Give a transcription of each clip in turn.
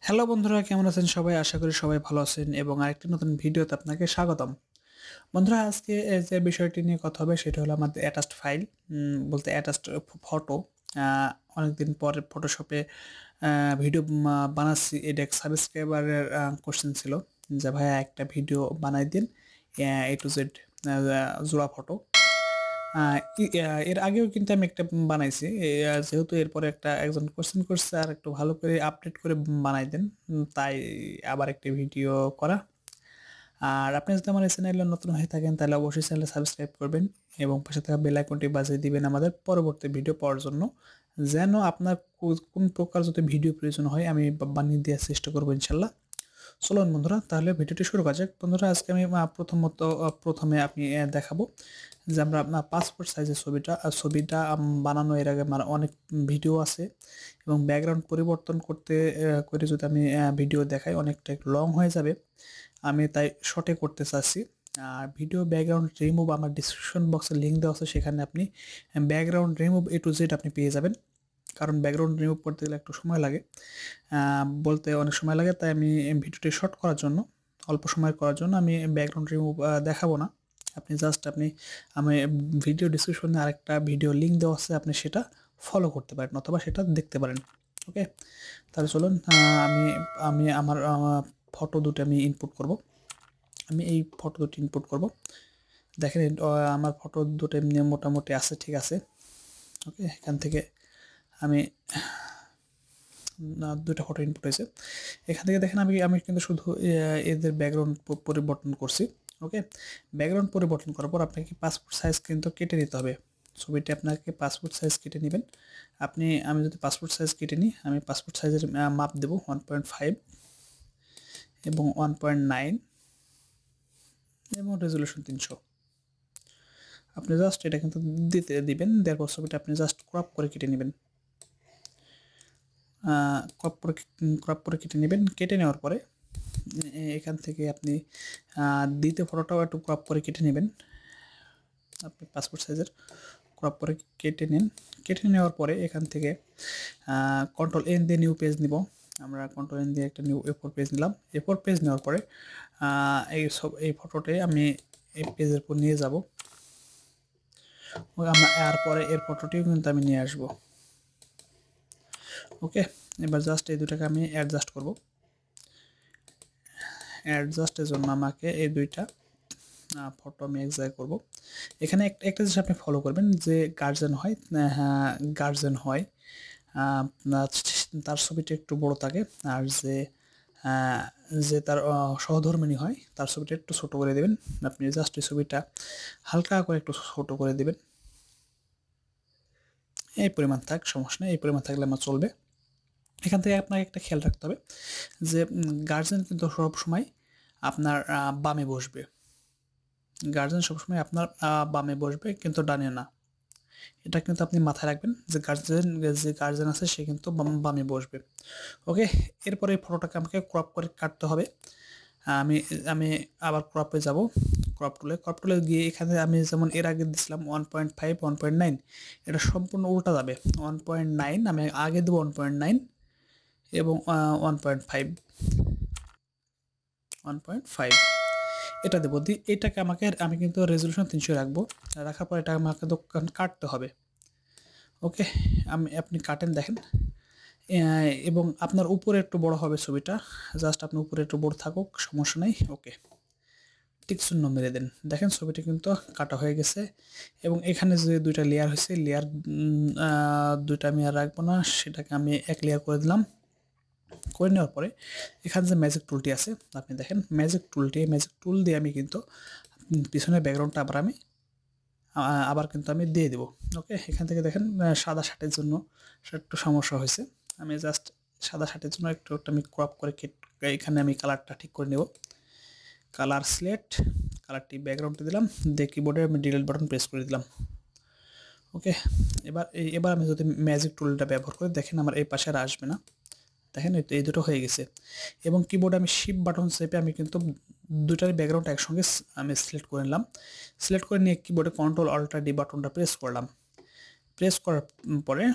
Hello বন্ধুরা, কেমন আছেন সবাই? আশা করি সবাই ভালো আছেন এবং আরেকটি নতুন ভিডিওতে আপনাকে স্বাগতম। বন্ধুরা, আজকে যে বিষয়টি নিয়ে কথা হবে সেটা হলো আমাদের অ্যাটাচড ফাইল, বলতে অ্যাটাচড ফটো। আ অনেকদিন পরে ফটোশপে ভিডিও বানাচ্ছি। এটা এক সাবস্ক্রাইবারের কোয়েশ্চেন ছিল যে, "ভাইয়া একটা ভিডিও বানাই দিন, A to Z জোড়া ফটো।" আ এর আগেও কিন্তু আমি একটা বানাইছি। যেহেতু এরপরে একজন কোয়েশ্চেন করছে আর একটু ভালো করে আপডেট করে বানাই দেন। তাই আবার একটি ভিডিও করা। আর আপনি যদি আমার এই চ্যানেলে নতুন হয়ে থাকেন তাহলে অবশ্যই চ্যানেলটা সাবস্ক্রাইব করবেন এবং পাশে থাকা বেল আইকনটি বাজিয়ে দিবেন আমাদের পরবর্তী ভিডিও পাওয়ার জন্য। যেন আপনার কোন প্রকার যদি ভিডিও প্রয়োজন হয় আমি বানিয়ে দেওয়ার চেষ্টা করব ইনশাআল্লাহ। চলুন বন্ধুরা, তাহলে ভিডিওটি শুরু করা যাক। বন্ধুরা, আজকে আমি প্রথমে আপনি দেখাবো যে আমরা আপনার পাসপোর্ট সাইজের ছবিটা বানানো এর আগে আমার অনেক ভিডিও আছে এবং ব্যাকগ্রাউন্ড পরিবর্তন করে যদি আমি ভিডিও দেখাই অনেকটা লং হয়ে যাবে। আমি তাই শর্টে করতে চাচ্ছি। আর ভিডিও ব্যাকগ্রাউন্ড রিমুভ আমার ডিসক্রিপশন বক্সে লিঙ্ক দেওয়া আছে, সেখানে আপনি background remove A to Z আপনি পেয়ে যাবেন। কারণ ব্যাকগ্রাউন্ড রিমুভ করতে গেলে একটু সময় লাগে, বলতে অনেক সময় লাগে। তাই আমি ভিডিওটি শর্ট করার জন্য, অল্প সময় করার জন্য আমি ব্যাকগ্রাউন্ড রিমুভ দেখাবো না। আপনি আমি ভিডিও ডিসক্রিপশনে আরেকটা ভিডিও লিঙ্ক দেওয়া আছে, আপনি সেটা ফলো করতে পারেন অথবা সেটা দেখতে পারেন। ওকে, তাহলে চলুন, আমি আমি আমার ফটো দুটো আমি ইনপুট করব। আমি এই ফটো দুটো ইনপুট করব। দেখেন আমার ফটো দুটো এমনি মোটামুটি আছে, ঠিক আছে। ওকে, এখান থেকে আমি দুটো ফটো ইনপুট হয়েছে। এখান থেকে দেখেন আমি কিন্তু শুধু এদের ব্যাকগ্রাউন্ড পরিবর্তন করছি। ওকে, ব্যাকগ্রাউন্ড পরিবর্তন করার পর আপনাকে পাসপোর্ট সাইজ কিন্তু কেটে নিতে হবে। ছবিটি আপনাকে পাসপোর্ট সাইজ কেটে নেবেন। আমি যদি পাসপোর্ট সাইজ কেটে নিই, আমি পাসপোর্ট সাইজের মাপ দেব 1.5 এবং 1.9 এবং রেজুলেশন 300। আপনি জাস্ট এটা কিন্তু দিবেন। দেওয়ার পর ছবিটা আপনি জাস্ট ক্রপ করে কেটে নেবেন। ক্রপ করে কেটে নেবেন। কেটে নেওয়ার পরে এখান থেকে আপনি দ্বিতীয় ফটোটাও একটু ক্রপ করে কেটে নেবেন। আপনি পাসপোর্ট সাইজের ক্রপ করে কেটে নিন। কেটে নেওয়ার পরে এখান থেকে Ctrl+N দিয়ে নিউ পেজ নিব। আমরা Ctrl+N দিয়ে একটা নিউ A4 পেজ নিলাম। A4 পেজ নেওয়ার পরে এই ফটোটাই আমি এই পেজের উপর নিয়ে যাব। আর পরে এর ফটোটিও কিন্তু আমি নিয়ে আসব। ওকে, এবার জাস্ট এই দুটাকে আমি অ্যাডজাস্ট করব। অ্যাডজাস্টের জন্য আমাকে এই দুইটা ফটো আমি এক জায়গায় করবো। এখানে একটা জিনিস আপনি ফলো করবেন, যে গার্জেন হয় তার ছবিটা একটু বড় থাকে, আর যে তার সহধর্মিণী হয় তার ছবিটা একটু ছোট করে দেবেন। আপনি জাস্ট এই ছবিটা হালকা করে একটু ছোট করে দেবেন। এই পরিমাণ থাক, সমস্যা নেই, এই পরিমাণ থাকলে আমার চলবে। এখান থেকে আপনাকে একটা খেয়াল রাখতে হবে যে গার্জেন কিন্তু সবসময় আপনার বামে বসবে। গার্জেন সবসময় আপনার বামে বসবে, কিন্তু ডানে না। এটা কিন্তু আপনি মাথায় রাখবেন যে গার্জেন আছে সে কিন্তু বামে বসবে। ওকে, এরপরে এই ফটোটাকে আমাকে ক্রপ করে কাটতে হবে। আমি আমি আবার ক্রপে যাব। ক্রপ টুলে গিয়ে এখানে আমি যেমন এর আগে দিছিলাম 1.5 1.9, এটা সম্পূর্ণ উল্টা যাবে। 1.9 আমি আগে দেবো 1.9 এবং 1.5 এটা দেবো। এটাকে আমি কিন্তু রেজলিউশন 300 রাখবো। রাখার পর এটা আমাকে কাটতে হবে। ওকে, আপনি কাটেন, দেখেন। এবং আপনার উপরে একটু বড় হবে ছবিটা, জাস্ট আপনার উপরে একটু বড় থাকুক, সমস্যা নেই। ওকে, ঠিক শূন্য মেরে দেন। দেখেন ছবিটা কিন্তু কাটা হয়ে গেছে এবং এখানে যে দুইটা লেয়ার হয়েছে, লেয়ার দুইটা আমি আর রাখবো না, সেটাকে আমি এক লেয়ার করে দিলাম। করে নেওয়ার পরে এখানে যে ম্যাজিক টুলটি আছে, আপনি দেখেন ম্যাজিক টুল দিয়ে আমি কিন্তু পিছনের ব্যাকগ্রাউন্ডটা আবার কিন্তু আমি দিয়ে দেবো। ওকে, এখান থেকে দেখেন সাদা শার্টের জন্য একটু সমস্যা হয়েছে। আমি জাস্ট সাদা শার্টের জন্য একটু আমি ক্রপ করে এখানে আমি কালারটা ঠিক করে নেব। কালার সিলেক্ট, কালারটি ব্যাকগ্রাউন্ডে দিলাম, দিয়ে কিবোর্ডে আমি ডিলিট বাটন প্রেস করে দিলাম। ওকে, এবার আমি যদি ম্যাজিক টুলটা ব্যবহার করি, দেখেন আমার এই পাশে আর আসবে না। দেখেন এই দুটো হয়ে গেছে এবং কিবোর্ডে আমি শিফট বাটন চেপে আমি কিন্তু দুটারই ব্যাকগ্রাউন্ড একসঙ্গে আমি সিলেক্ট করে নিলাম। সিলেক্ট করে নিয়ে কিবোর্ডে Ctrl+Alt+D বাটনটা প্রেস করলাম। প্রেস করার পরে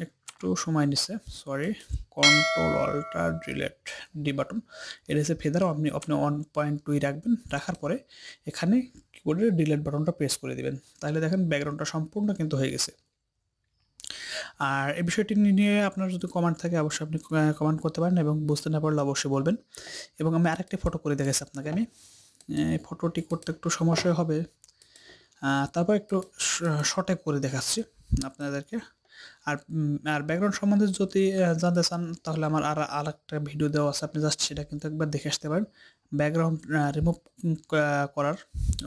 একটু একটু সময় নিচ্ছে, sorry. Control অল্টা delete D button, এটা হচ্ছে ফেদার। আপনি 1.2 রাখবেন, রাখার পরে এখানে কিবোর্ডের ডিলিট বাটনটা প্রেস করে দিবেন, তাহলে দেখেন ব্যাকগ্রাউন্ডটা সম্পূর্ণ কিন্তু হয়ে গেছে। আর এই বিষয়টি নিয়ে আপনার যদি কমেন্ট থাকে অবশ্যই আপনি কমেন্ট করতে পারেন, এবং বুঝতে না পারলে অবশ্যই বলবেন। এবং আমি আরেকটি ফটো করে দেখাচ্ছি আপনাকে। আমি এই ফটোটি করতে একটু সমস্যা হবে, তারপর একটু শর্টে করে দেখাচ্ছি আপনাদেরকে। আর ব্যাকগ্রাউন্ড সম্বন্ধে যদি জানতে চান তাহলে আমার আরেকটা ভিডিও দেওয়া আছে, আপনি জাস্ট সেটা কিন্তু একবার দেখে আসতে পারেন, ব্যাকগ্রাউন্ড রিমুভ করার।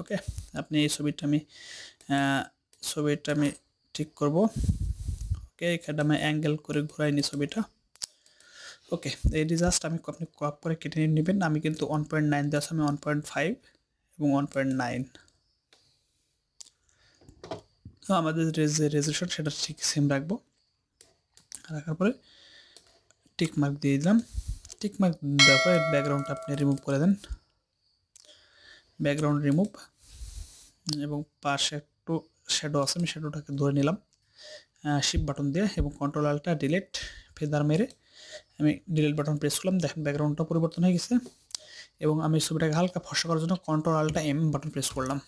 ওকে, আপনি এই ছবিটা আমি ঠিক করব। ওকে, এখানে আমি অ্যাঙ্গেল করে ঘুরাই নি ছবিটা। ওকে, এটি জাস্ট আপনি ক্রপ করে কেটে নেবেন। আমি কিন্তু 1.9 দেওয়া আছে, আমি 1.5 এবং 1.9। তো আমাদের যে রেজলিউশন সেটা ঠিক সেম রাখবো। রাখার পরে টিক মার্ক দিয়ে দিলাম। টিক মার্ক দেওয়ার পরে ব্যাকগ্রাউন্ডটা আপনি রিমুভ করে দেন, ব্যাকগ্রাউন্ড রিমুভ। এবং পাশে একটু শ্যাডো আছে, আমি শ্যাডোটাকে ধরে নিলাম শিফট বাটন দিয়ে, এবং কন্ট্রোল অল্টা ডিলিট ফেদার মেরে আমি ডিলিট বাটন প্রেস করলাম। দেখেন ব্যাকগ্রাউন্ডটা পরিবর্তন হয়ে গেছে। এবং আমি ছবিটাকে হালকা ফর্সা করার জন্য কন্ট্রোল অল্টা এম বাটন প্রেস করলাম।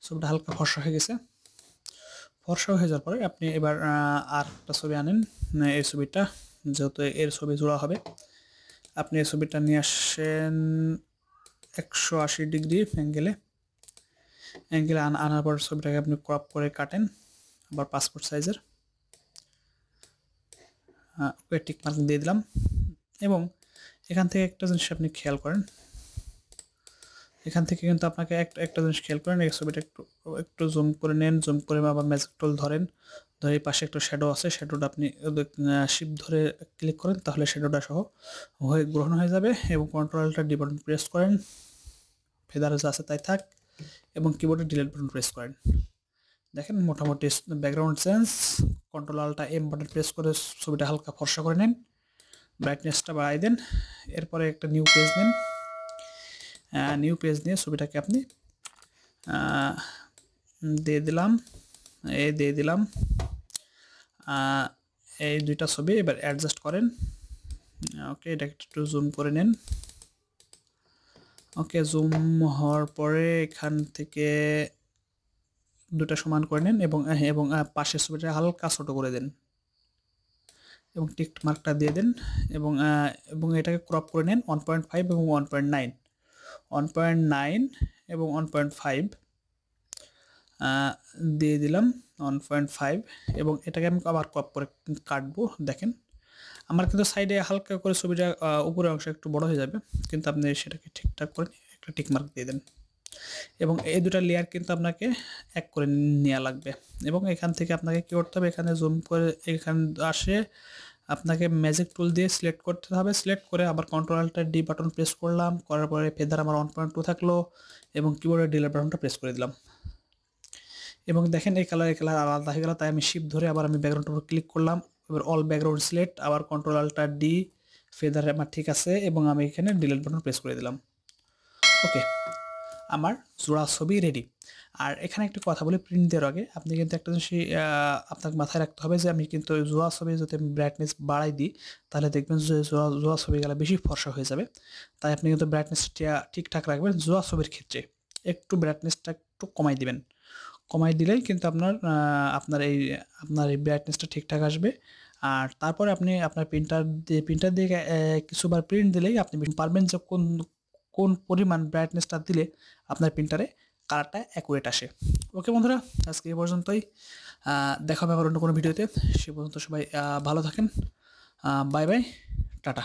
ছবিটা হালকা ফর্সা হয়ে গেছে। ফর্সা হয়ে যাওয়ার পরে আপনি এবার আর একটা ছবি আনেন। এই ছবিটা যেহেতু এর ছবি জোড়া হবে, আপনি এই ছবিটা নিয়ে আসেন 180 ডিগ্রি অ্যাঙ্গেলে আনার পর ছবিটাকে আপনি ক্রপ করে কাটেন, আবার পাসপোর্ট সাইজের। ওকে, টিক মার্ক দিয়ে দিলাম। এবং এখান থেকে একটা জিনিস আপনি খেয়াল করেন, এখান থেকে কিন্তু আপনাকে একটা জিনিস খেয়াল করেন, এই ছবিটা একটু জুম করে নেন, জুম করে আবার ম্যাজিক টুল ধরেন, ধরে পাশে একটু শ্যাডো আছে, শ্যাডোটা আপনি শিফট ধরে ক্লিক করেন, তাহলে শ্যাডোটা সহ গ্রহণ হয়ে যাবে। এবং কন্ট্রোলটা ডি বাটন প্রেস করেন, ফেদার যা আছে তাই থাক, এবং কিবোর্ডে ডিলিট বাটন প্রেস করেন। দেখেন মোটামুটি background change. Control অল্টা M button press করে ছবিটা হালকা ফর্সা করে নেন, ব্রাইটনেসটা বাড়াই দেন। এরপরে একটা নিউ পেজ নেন, নিউ পেজ নিয়ে ছবিটাকে আপনি দিয়ে দিলাম, এই দুইটা ছবি এবার অ্যাডজাস্ট করেন। ওকে, এটা একটু জুম করে নেন। ওকে, জুম হওয়ার পরে এখান থেকে দুটা সমান করে নেন, এবং পাশের ছবিটা হালকা ছোট করে দেন, এবং টিক মার্কটা দিয়ে দেন। এবং এটাকে ক্রপ করে নেন 1.5 এবং 1.9 এবং 1.5 দিয়ে দিলাম 1.5। এবং এটাকে আমি আবার ক্রপ করে কাটবো। দেখেন আমার কিন্তু সাইডে হালকা করে ছবিটা উপরের অংশ একটু বড় হয়ে যাবে, কিন্তু আপনি সেটাকে ঠিকঠাক করে একটা টিক মার্ক দিয়ে দেন। এবং এই দুটা লেয়ার কিন্তু আপনাকে এক করে নেওয়া লাগবে। এবং এখান থেকে আপনাকে কী করতে হবে, এখানে জুম করে এখানে আসে আপনাকে ম্যাজিক টুল দিয়ে সিলেক্ট করতে হবে। সিলেক্ট করে আবার কন্ট্রোল অল্টা ডি বাটন প্রেস করলাম, করার পরে ফেদার আমার 1.2 থাকলো, এবং কিবোর্ডের ডিলিট বাটনটা প্রেস করে দিলাম। এবং দেখেন এই কালার আলাদা হয়ে গেল, তাই আমি শিফট ধরে আবার আমি ব্যাকগ্রাউন্ডের উপর ক্লিক করলাম। এবার অল ব্যাকগ্রাউন্ড সিলেক্ট, আবার কন্ট্রোল অল্টা ডি, ফেদার আমার ঠিক আছে, এবং আমি এখানে ডিলিট বাটন প্রেস করে দিলাম। ওকে, আমার জোড়া ছবি রেডি। আর এখানে একটা কথা বলি, প্রিন্ট দেওয়ার আগে আপনি কিন্তু একটা জিনিস আপনাকে মাথায় রাখতে হবে, যে আমি কিন্তু জোড়া ছবি যদি আমি ব্রাইটনেস বাড়াই দিই, তাহলে দেখবেন যে জোড়া ছবি গেলে বেশি ফর্সা হয়ে যাবে। তাই আপনি কিন্তু ব্রাইটনেসটা ঠিকঠাক রাখবেন। জোড়া ছবির ক্ষেত্রে একটু ব্রাইটনেসটা একটু কমাই দিবেন, কমাই দিলেই কিন্তু আপনার এই ব্রাইটনেসটা ঠিকঠাক আসবে। আর তারপরে আপনি আপনার প্রিন্টার দিয়ে কিছুবার প্রিন্ট দিলেই আপনি পারবেন যে কোন পরিমাণ ব্রাইটনেসটা দিলে আপনার প্রিন্টারে কালারটা অ্যাকুরেট আসে। ওকে বন্ধুরা, আজকে এই পর্যন্তই। দেখা হবে আবার অন্য কোনো ভিডিওতে। সে পর্যন্ত সবাই ভালো থাকেন। Bye bye, tata.